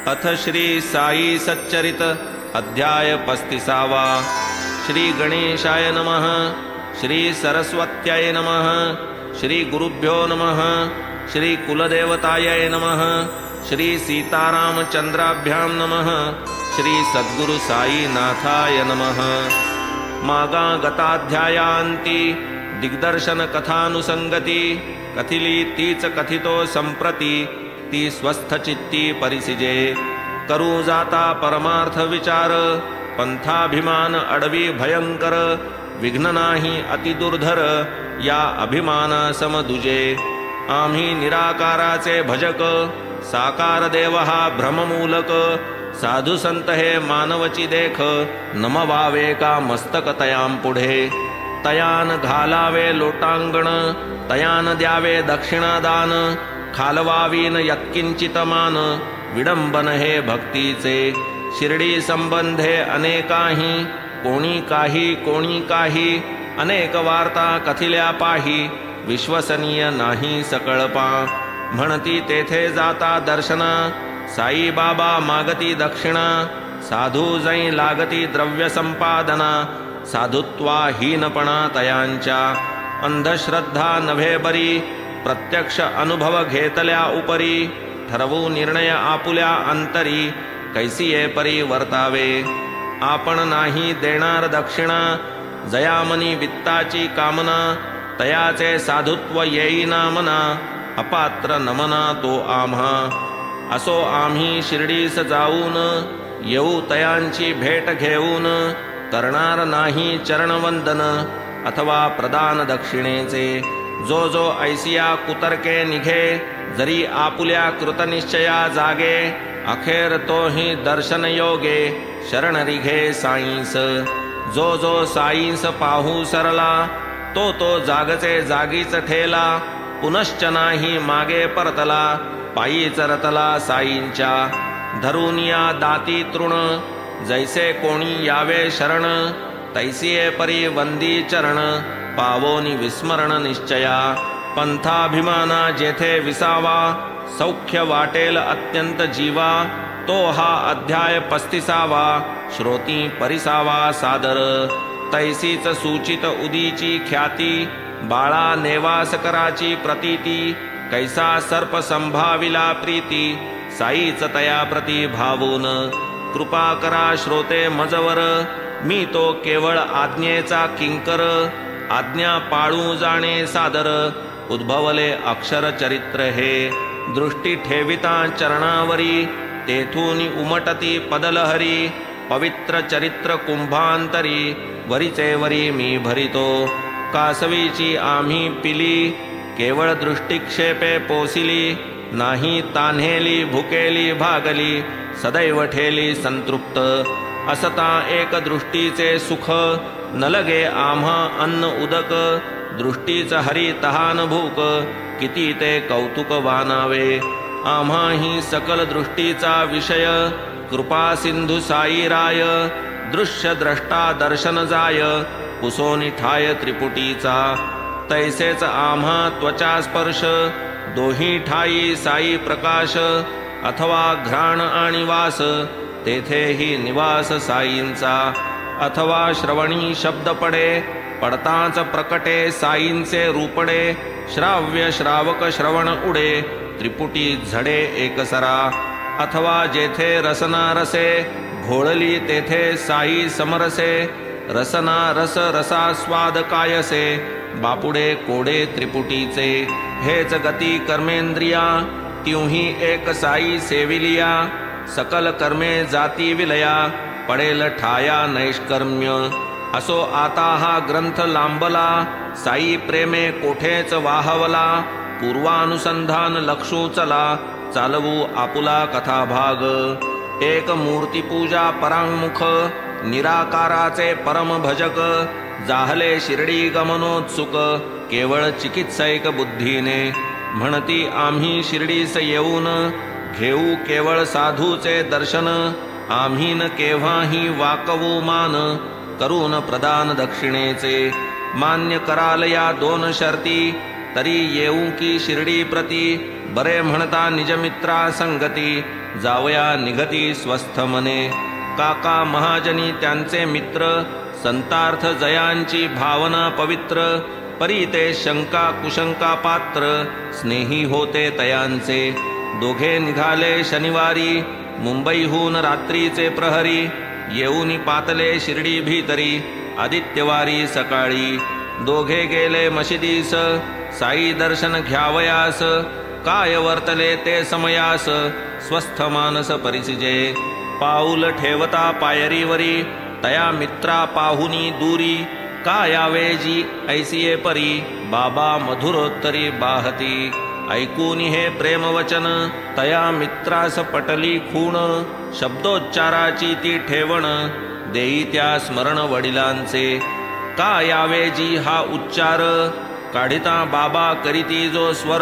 अथ श्री साई सच्चरित अध्याय 35। श्री गणेशाय नमः। श्री सरस्वत्याय नमः। श्री गुरुभ्यो नमः। श्री कुलदेवताय नमः। श्री सीतारामचंद्राभ्यां नमः। श्री सद्गुरु साईनाथाय नमः। मागा गताध्यायांती दिग्दर्शन कथानुसंगती कथिली तीच कथितो संप्रती ती स्वस्थचित्ती परिसिजे करू जाता परमार्थ विचार पंथाभिमान अडवी भयंकर विघ्न नाही अति दुर्धर या अभिमान समदुजे आम्ही निराकाराचे भजक साकार देव हा भ्रममूलक साधु संत हे मानवची देख नमवावे का मस्तक तयां पुढे तयान घालावे लोटांगण तयान द्यावे दक्षिणादान खालवावीन यत्किंचित मान विडंबन हे भक्तीचे शिर्डी संबंधे अनेकाही कोणी काही अनेक वार्ता कथिल्या पाही विश्वसनीय नाही सकळपा म्हणती तेथे जाता दर्शना साई बाबा मागती दक्षिणा साधू जै लागती द्रव्य संपादना साधुत्वाहीनपणा तयांच्या अंधश्रद्धा नव्हे बरी प्रत्यक्ष अनुभव घेतल्या उपरी ठरवू निर्णय आपुल्या अंतरी कैसिये परी वर्तावे आपण नाही देणार दक्षिणा जयामनी वित्ताची कामना तयाचे साधुत्व येईना मना अपात्र नमना तो आम्हा असो आम्ही शिर्डीस जाऊन येऊ तयांची भेट घेऊन करणार नाही चरणवंदन अथवा प्रदान दक्षिणेचे जो जो ऐसिया कुतर्के निघे जरी आपुल्या कृतनिश्चया जागे अखेर तो ही दर्शन योगे शरण रिघे साईंस जो जो साईंस पाहू सरला तो तो जागचे जागीच ठेला पुनश्च नाही मागे परतला पायीच रतला साईंच्या धरुनिया दाती तृण जैसे कोणी यावे शरण तैसिये परी वंदी चरण पावोनी विस्मरण निश्चया पंथाभिमाना जेथे विसावा सौख्य वाटेल अत्यंत जीवा तो हा अध्याय 35 श्रोती परिसावा सादर तैसीच सूचित उदीची ख्याती बाळा नेवास कराची प्रतीती कैसा सर्प संभाविला प्रीती साईच तया प्रती भावून कृपा करा श्रोते मजवर मी तो केवळ आज्ञेचा किंकर आज्ञा पाळू जाणे सादर उद्भवले अक्षर चरित्र हे दृष्टी ठेविता चरणावरी तेथून उमटती पदलहरी पवित्र चरित्र कुंभांतरी वरीचे वरी मी भरितो कासवीची आम्ही पिली केवळ दृष्टिक्षेपे पोसिली नाही तान्हेली भुकेली भागली सदैव ठेली संतृप्त असता एक दृष्टीचे सुख न लगे आम्हा अन्न उदक दृष्टीच हरी तहान भूक किती ते कौतुक वानावे आम्हा ही सकल दृष्टीचा विषय कृपा सिंधू साई राय दृश्य द्रष्टा दर्शन जाय पुसोनी ठाय त्रिपुटीचा तैसेच आम्हा त्वचा स्पर्श दोही ठाई साई प्रकाश अथवा घ्राण आणि वास तेथेही निवास साईंचा अथवा श्रवणी शब्द पडे पडताच प्रकटे साईंचे रूपडे श्राव्य श्रावक श्रवण उडे त्रिपुटी झडे एकसरा अथवा जेथे रसना रसे घोळली तेथे साई समरसे रसना रस रसास्वाद कायसे बापुडे कोडे त्रिपुटीचे हेच गती कर्मेंद्रिया त्यूही एक साई सेविलिया सकल कर्मे जाती विलया पडेल ठाया नैष्कर्म्य असो आता हा ग्रंथ लांबला साई प्रेमे कोठेच वाहवला पूर्वानुसंधान लक्षू चला चालवू आपुला कथाभाग एक मूर्तिपूजा परांमुख निराकाराचे परम भजक जाहले शिर्डी गमनोत्सुक केवळ चिकित्सैक बुद्धीने म्हणती आम्ही शिर्डीस येऊन घेऊ केवळ साधूचे दर्शन आम्ही न केव्हाही वाकवू मान करून प्रदान दक्षिणेचे मान्य कराल या 2 शर्ती तरी येऊ की शिर्डी प्रती बरे म्हणता निजमित्रा संगती जावया निघती स्वस्थ मने. काका महाजनी त्यांचे मित्र, संतार्थ जयांची भावना पवित्र. परी ते शंका कुशंका पात्र, स्नेही होते तयांचे. दोघे निघाले शनिवारी, मुंबईहून रात्रीचे प्रहरी. येऊनी पातले शिर्डी भीतरी, आदित्यवारी सकाळी. दोघे गेले मशिदीस, साई दर्शन घ्यावयास. काय वर्तले ते समयास, स्वस्थ मानस परिसिजे. पाऊल ठेवता पायरीवरी, तया मित्रा पाहुनी दूरी. का यावेजी ऐसिये परी, बाबा मधुरोत्तरी बाहती. ऐकूनी हे प्रेमवचन, तया मित्रास पटली खूण. शब्दोच्चाराची ती ठेवण, देई त्या स्मरण वडिलांचे. का यावेजी हा उच्चार, काढिता बाबा करीती जो स्वर.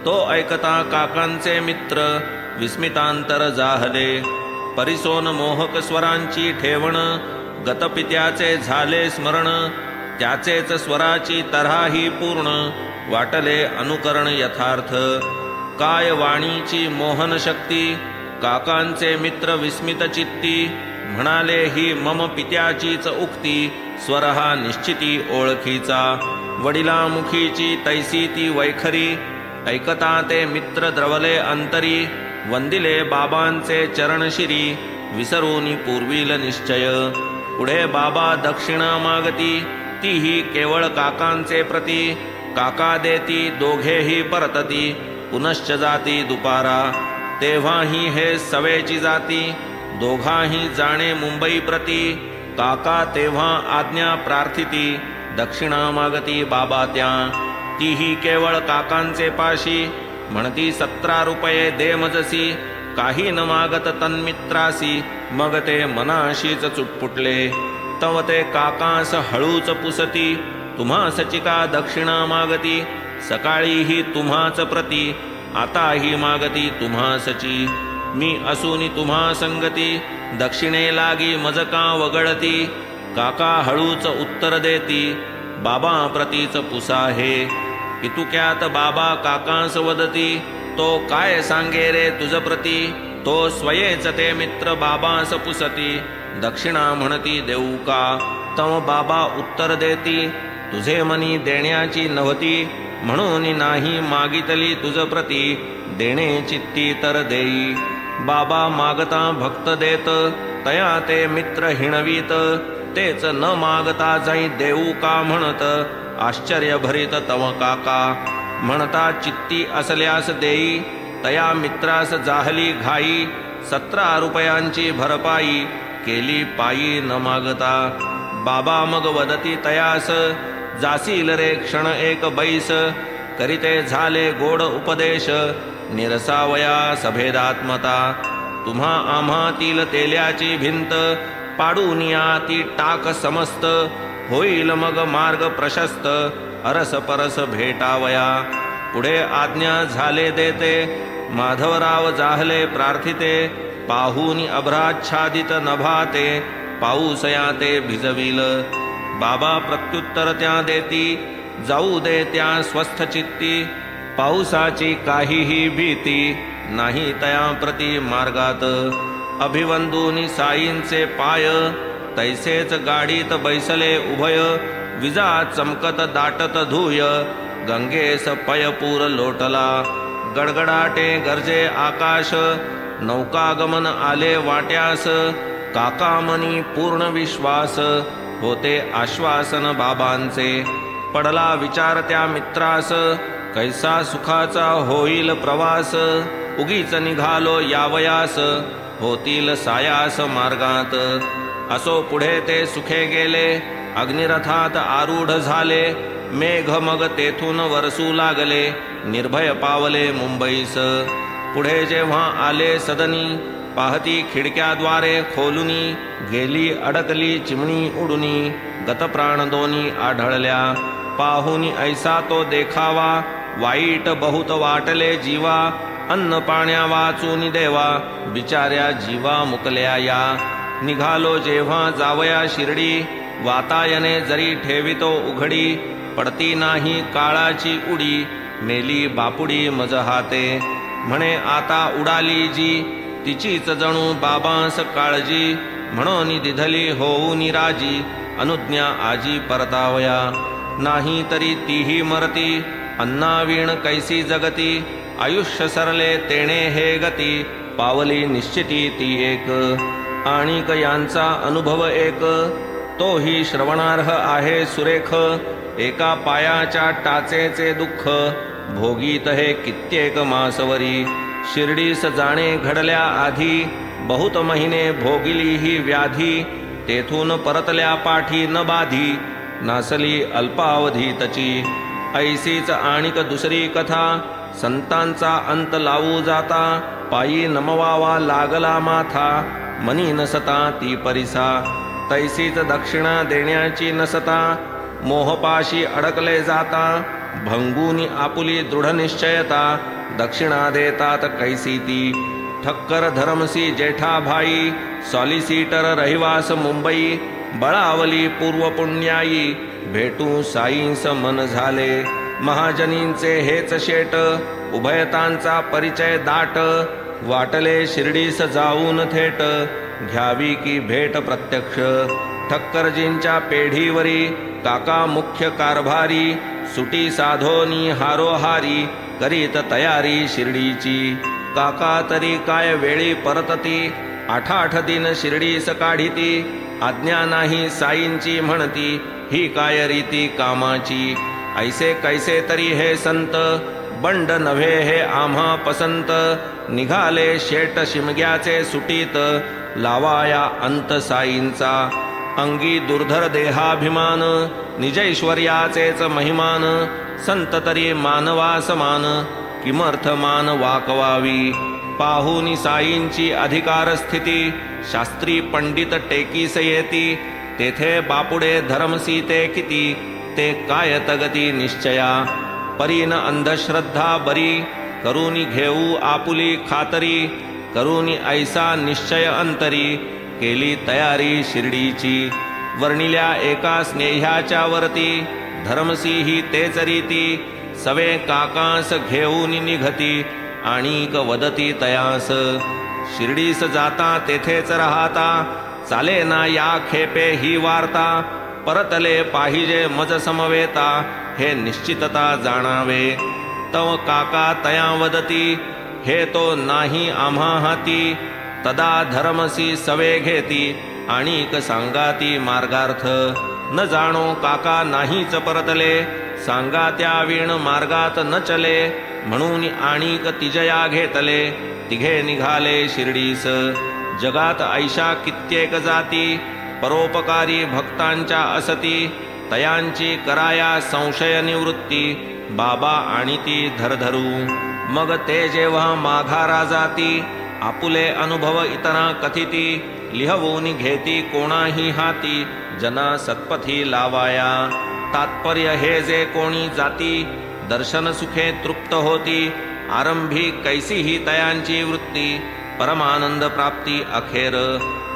तो ऐकता काकांचे मित्र, विस्मितांतर जाहले. परिसोन मोहक स्वरांची ठेवण, गतपित्याचे झाले स्मरण. त्याचेच स्वराची तऱ्हाही पूर्ण, वाटले अनुकरण यथार्थ. काय वाणीची मोहन शक्ती, काकांचे मित्र विस्मित चित्ती. म्हणाले ही मम पित्याचीच उक्ती, स्वर हा निश्चिती ओळखीचा. वडिलामुखीची तैसी ती वैखरी, ऐकता ते मित्र द्रवले अंतरी. वंदिले बाबांचे चरणशिरी, विसरूनी पूर्वील निश्चय. पुढे बाबा दक्षिणा मागती, तीही केवळ काकांचे प्रती. काका देती दोघेही परतती, पुनश्च जाती दुपारा. तेव्हाही हे सवेची जाती, दोघाही जाणे मुंबई प्रती. काका तेव्हा आज्ञा प्रार्थिती, दक्षिणा मागती बाबा त्या. तीही केवळ काकांचे पाशी, म्हणती 17 रुपये दे मजसी. काही न मागत तन्मित्रासी, मग ते मनाशीच चुटपुटले. तव ते काकास हळूच पुसती, तुम्हासची का दक्षिणा मागती. सकाळीही तुम्हाच प्रती, आताही मागती तुम्हासची. मी असूनी तुम्हा संगती, दक्षिणे लागी मज का वगळती. काका हळूच उत्तर देती, बाबा प्रतीच पुसा हे. इतुक्यात बाबा काकांस वदती, तो काय सांगे रे तुझ प्रती. तो स्वयेच ते मित्र बाबास पुसती, दक्षिणा म्हणती देऊ का. तव बाबा उत्तर देती, तुझे मनी देण्याची नव्हती. म्हणून नाही मागितली तुझ प्रती, देणे चित्ती तर देई. बाबा मागता भक्त देत, तया ते मित्र हिणवीत. तेच न मागता जाई देऊ का म्हणत, आश्चर्य भरित तव काका. म्हणता चित्ती असल्यास देई, तया मित्रास जाहली घाई. 17 रुपयांची भरपाई, केली पायी न मागता. बाबा मग वदती तयास, जासील रे क्षण एक बैस. करीते झाले गोड उपदेश, निरसावया सभेदात्मता. तुम्हा आम्हातील तेल्याची भिंत, पाडूनिया ती टाक समस्त. होईल मग मार्ग प्रशस्त, अरस परस भेटावया. पुढे आज्ञा झाले देते, माधवराव जाहले प्रार्थिते. पाहूनी अभ्राच्छादित नभाते, पाऊसया ते भिजविल. बाबा प्रत्युत्तर त्या देती, जाऊ दे त्या स्वस्थ चित्ती. पाऊसाची काहीही भीती, नाही तया प्रति मार्गात. अभिवंदूनी साईंचे पाय, तैसेच गाडीत बैसले उभय. विजा चमकत दाटत धूय, गंगेस पयपूर लोटला. गडगडाटे गर्जे आकाश, नौकागमन आले वाट्यास. काकामनी पूर्ण विश्वास, होते आश्वासन बाबांचे. पडला विचार त्या मित्रास, कैसा सुखाचा होईल प्रवास. उगीच निघालो यावयास, होतील सायास मार्गात. असो पुढे ते सुखे गेले, अग्निरथात आरूढ झाले. मेघ मग तेथून वरसू लागले, निर्भय पावले मुंबईस. पुढे जेव्हा आले सदनी, पाहती खिडक्याद्वारे खोलुनी. गेली अडकली चिमणी उडुनी, गतप्राण दोन्ही आढळल्या. पाहुनी ऐसा तो देखावा, वाईट बहुत वाटले जीवा. अन्न पाण्या वाचून देवा, बिचाऱ्या जीवा मुकल्या या. निघालो जेव्हा जावया शिर्डी, वातायने जरी ठेवितो उघडी. पडती नाही काळाची उडी, मेली बापुडी मज हाते. म्हणे आता उडाली जी, तिचीच जणू बाबांस काळजी, म्हणून दिधली होऊन राजी, अनुज्ञा आजी परतावया. नाही तरी तीही मरती, अन्नावीण कैसी जगती, आयुष्य सरले तेणे हे गती, पावली निश्चिती ती एक. आणिक यांचा अनुभव एक, तोही श्रवणार्ह आहे सुरेख, एका पायाच्या टाचेचे दुःख, भोगीत हे कित्येक मासवरी. शिर्डीस जाणे घडल्या आधी, बहुत महिने भोगिली ही व्याधी, तेथून परतल्या पाठी न बाधी, नासली अल्पावधीतची. ऐसीच आणिक दुसरी कथा, संतांचा अंत लावू जाता, पायी नमवावा लागला माथा, मनी नसता ती परिसा. तैसीच दक्षिणा देण्याची नसता, मोहपाशी अडकले जाता, भंगूनी आपुली दृढ निश्चयता, दक्षिणा देतात कैसी ती. ठक्कर धरमसी जेठा भाई, सॉलिसिटर रहिवास मुंबई, बळावली पूर्व पुण्याई, भेटू साईंस मन झाले. महाजनींचे हेच शेट, उभयतांचा परिचय दाट, वाटले शिर्डीस जाऊन थेट, घ्यावी की भेट प्रत्यक्ष. ठक्करजींच्या पेढीवरी काका मुख्य कारभारी, सुटी साधोनी हारोहारी, करीत तयारी शिर्डीची. काका तरी काय वेळी परतती, 8 दिन शिर्डीस काढिती, आज्ञा नाही साईंची म्हणती, ही काय रीती कामाची. ऐसे कैसे तरी हे संत, बंड नव्हे हे आम्हा पसंत, निघाले शेट शिमग्याचे सुटीत, लावाया अंत साईंचा. अंगी दुर्धर देहाभिमान, निजैश्वर्याचेच महिमान, संत तरी मानवा समान, किमर्थ मान वाकवावी. पाहुनी साईंची अधिकार स्थिती, शास्त्री पंडित टेकीस येती, तेथे बापुडे धर्मसीते किती, ते काय तगती निश्चया. परीन अंधश्रद्धा बरी, करूनी घेऊ आपुली खातरी, करूनी ऐसा निश्चय अंतरी, केली तयारी शिर्डीची. वर्णिल्या एका स्नेह्याच्या वरती, धर्मसी ही तेच रीती, सवे काकांस घेऊन निघती, आणिक वदती तयास. शिर्डीस जाता तेथेच राहता, चाले ना या खेपे ही वार्ता, परतले पाहिजे मज समवेता, हे निश्चितता जाणावे. तव काका तया वदती, हे तो नाही आम्हा हाती, तदा धर्मसी सवे घेती, आणिक सांगाती मार्गार्थ. न जाणो काका नाहीच परतले, सांगा त्या वीण मार्गात न चले, म्हणून आणिक तिजया घेतले, तिघे निघाले शिर्डीस. जगात ऐशा कित्येक जाती, परोपकारी भक्तांच्या असती, तयांची कराया संशय निवृत्ती, बाबा आणिती धरधरू. मग ते जेव्हा माघारा जाती, आपुले अनुभव इतरा कथिती, लिहवून घेती कोणाही हाती, जना सत्पथी लावाया. तात्पर्य हे जे कोणी जाती, दर्शन सुखे तृप्त होती, आरंभी कैसी ही तयांची वृत्ती, परमानंद प्राप्ती अखेर.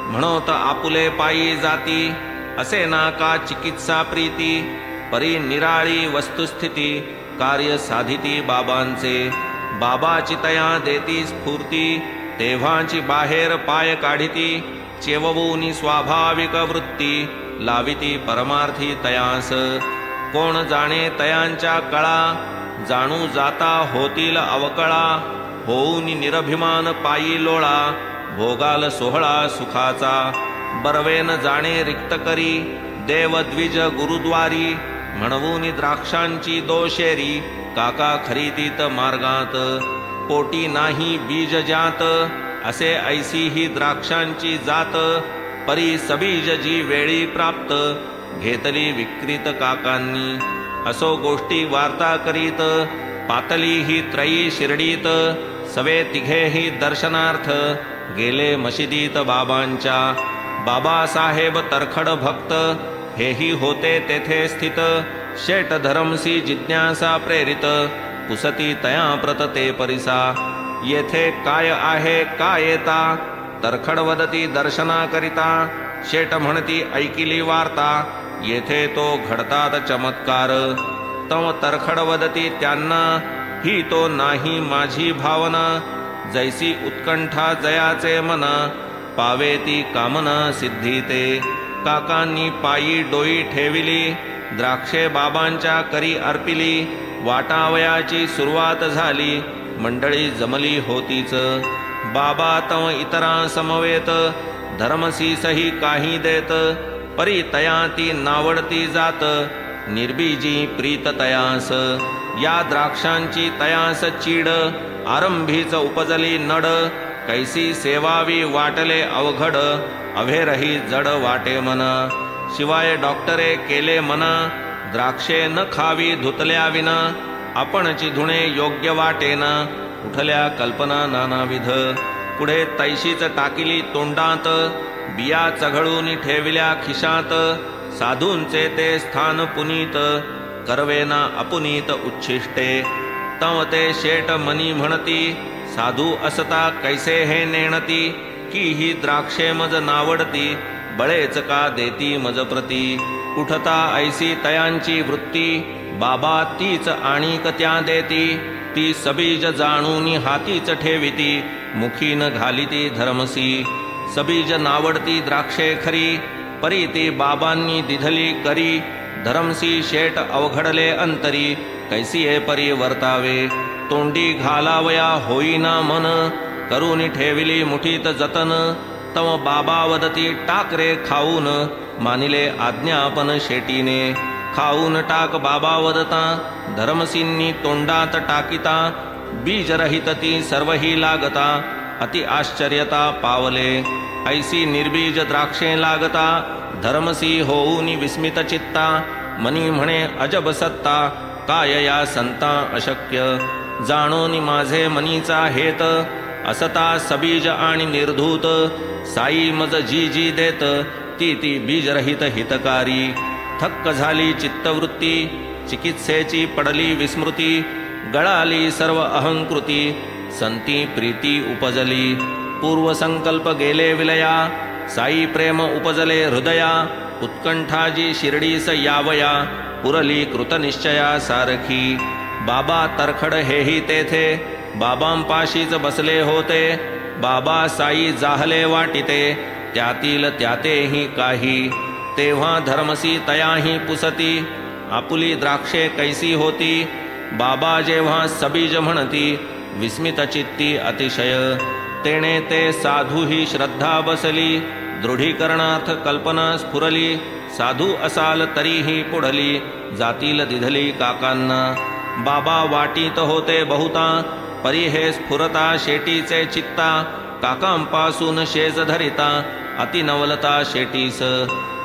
म्हणोत आपुले पायी जाती, असे ना का चिकित्सा प्रीती, परी निराळी वस्तुस्थिती, कार्य साधिती बाबांचे. बाबाची तया देती स्फूर्ती, तेव्हाची बाहेर पाय काढिती, चेववूनी स्वाभाविक वृत्ती, लाविती परमार्थी तयास. कोण जाणे तयांच्या कळा, जाणू जाता होतील अवकळा, होऊन निरभिमान पायी लोळा, भोगाल सोहळा सुखाचा. बरवेन जाणे रिक्त करी, देव द्विज गुरुद्वारी, म्हणवून द्राक्षांची दोषेरी, काका खरीदीत मार्गात. पोटी नाही बीज जात, असे ऐसी ही द्राक्षांची जात, परी सबीज जी वेळी प्राप्त, घेतली विक्रीत काकांनी. असो गोष्टी वार्ता करीत, पातली ही त्रयी शिर्डीत, सवे तिघेही दर्शनार्थ, गेले मशिदीत बाबांच्या. बाबासाहेब तरखड भक्त, हेही होते तेथे स्थित, शेट धरमसी जिज्ञासा प्रेरित, पुसती तया प्रत ते परिसा. येथे काय आहे काय येता, तरखड वदती दर्शना करिता, शेट म्हणती ऐकिली वार्ता, येथे तो घडतात चमत्कार. तव तरखड वदती त्यांना, ही तो नाही माझी भावना, जैसी उत्कंठा जयाचे मना, पावे ती कामना सिद्धी ते. काकांनी पायी डोई ठेविली, द्राक्षे बाबांच्या करी अर्पिली. वाटावयाची सुरुवात झाली, मंडळी जमली होतीच. बाबा तव इतरां समवेत, धर्मसीसही काही देत. परी तया ती नावडती जात, निर्बीजी प्रीत तयास. या द्राक्षांची तयास चीड, आरंभीच उपजली नड. कैसी सेवावी वाटले अवघड, अभेरही जड वाटे मन. शिवाय डॉक्टरे केले मना, द्राक्षे न खावी धुतल्या विना. आपणची धुणे योग्य वाटेना, उठल्या कल्पना नानाविध. पुढे तैशीच टाकिली तोंडात, बिया चघळून ठेविल्या खिशात. साधूंचे ते स्थान पुनीत, करवेना अपुनीत उच्छिष्टे. तव ते शेट मनी म्हणती, साधू असता कैसे हे नेणती. की ही द्राक्षे मज नावडती, बळेच का देती मज प्रती. उठता ऐसी तयांची वृत्ती, बाबा तीच आणिक त्या देती. ती सबीज जाणून हातीच ठेविती, मुखीन घालिती धर्मसी. सबीज नावडती द्राक्षे खरी, परी ती बाबांनी दिधली करी. धरमसी शेट अवघडले अंतरी, कैसी परी वर्तावे. तोंडी घालावया होईना मन, करून ठेविली मुठीत जतन. तव बाबा वदती टाकरे खाऊन, मानिले आज्ञापन शेटीने. खाऊन टाक बाबा वदता, धर्मसींनी तोंडात टाकिता. बीज रहित ती सर्वही लागता, अति आश्चर्यता पावले. ऐसी निर्बीज द्राक्षे लागता, धर्मसी होऊन विस्मित चित्ता. मनी म्हणे अजब सत्ता, काय या संता अशक्य. जाणोनी माझे मनीचा हेत, असता सबीज आणि निर्धूत. साई मज जी जी देत, ती ती बीजरहित हितकारी. थक्क झाली चित्तवृत्ती, चिकित्सेची पडली विस्मृती. गळाली सर्व अहंकृती, संती प्रीती उपजली. पूर्वसंकल्प गेले विलया, साई प्रेम उपजले हृदया. उत्कंठाजी शिर्डीस यावया, पुरली कृतनिश्चया सारखी. बाबा तरखड हेही तेथे, बाबांपाशीच बसले होते. बाबा साई जाहले वाटिते, त्यातील त्यातेही काही. तेव्हा धर्मसी तयाही पुसती, आपुली द्राक्षे कैसी होती. बाबा जेव्हा सबीज म्हणती, विस्मित चित्ती अतिशय. तेणे ते साधू ही श्रद्धा बसली, दृढीकरणार्थ कल्पना स्फुरली. साधू असाल तरीही पुढली, जातील दिधली काकांना. बाबा वाटीत होते बहुता, परी हे स्फुरता शेटीचे चित्ता. काकांपासून शेज धरिता, अतिनवलता शेटीस.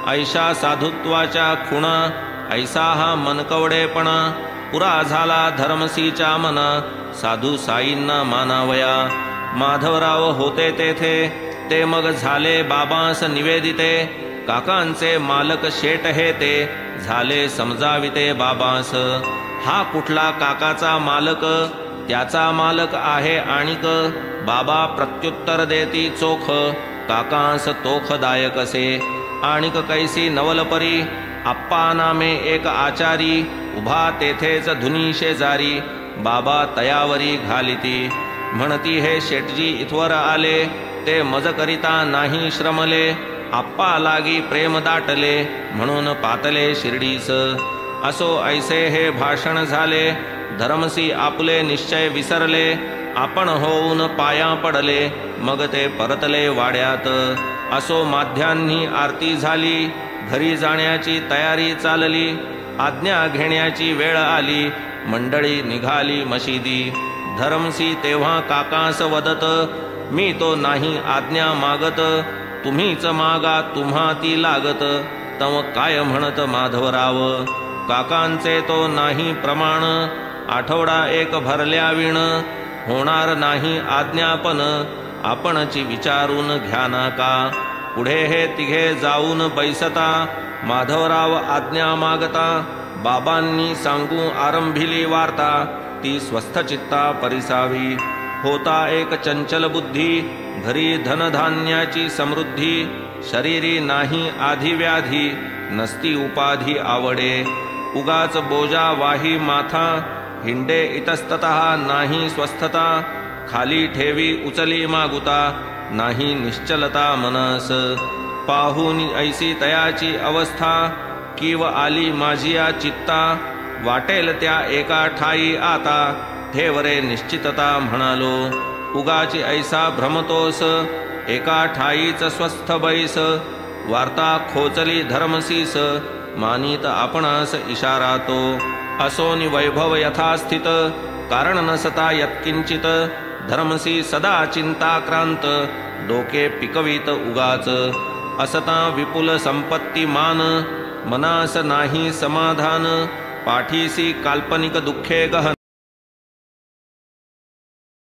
ऐशा साधुत्वाच्या खुणा, ऐसा हा मनकवडेपणा. पुरा झाला धर्मसीच्या मना, साधू साईंना मानावया. माधवराव होते तेथे, ते मग झाले बाबांस निवेदिते. काकांचे मालक शेट हे ते, झाले समजाविते बाबांस. हा कुठला काकाचा मालक, त्याचा मालक आहे आणिक. बाबा प्रत्युत्तर देती चोख, काकांस तोखदायक असे. आणिक कैसी नवलपरी, आप्पा नामे एक आचारी. उभा तेथेच धुनी शेजारी, बाबा तयावरी घालिती. म्हणती हे शेटजी इथवर आले, ते मज करिता नाही श्रमले. आप्पा लागी प्रेम दाटले, म्हणून पातले शिर्डीस. असो ऐसे हे भाषण झाले, धर्मसी आपले निश्चय विसरले. आपण होऊन पाया पडले, मग ते परतले वाड्यात. असो माध्यान्ही आरती झाली, घरी जाण्याची तयारी चालली. आज्ञा घेण्याची वेळ आली, मंडळी निघाली मशिदी. धर्मसी तेव्हा काकास वदत, मी तो नाही आज्ञा मागत. तुम्हीच मागा तुम्हा ती लागत. तव काय म्हणत माधवराव, काकांचे तो नाही प्रमाण. आठवडा एक भरल्या विण, होणार नाही आज्ञापन. आपणची विचारून घ्या ना का. पुढे हे तिघे जाऊन बैसता, माधवराव आज्ञा मागता. बाबांनी सांगू आरंभिली वार्ता, ती स्वस्थ चित्ता परिसावी. होता एक चंचल बुद्धी, घरी धनधान्याची समृद्धी. शरीरी नाही आधी व्याधी, नसती उपाधी आवडे. उगाच बोजा वाही माथा, हिंडे इतस्ततः नाही स्वस्थता. खाली ठेवी उचली मागुता नाही निश्चलता मनस पाहून ऐसी तयाची अवस्था कीव आली माझिया चित्ता वाटेल त्या एका ठाई आता ठेवरे निश्चितता म्हणालो उगाची ऐसा भ्रमतोस एका ठाईच स्वस्थ बैस वार्ता खोचली धर्मसीस मानित आपणास इशारा तो असोनी वैभव यथास्थित कारण नसता यत्किंचित धर्मसी सदा चिंताक्रांत डोके पिकवीत उगाच असता विपुल संपत्ती मान मनास नाही समाधान पाठीसी काल्पनिक दुःखे गहन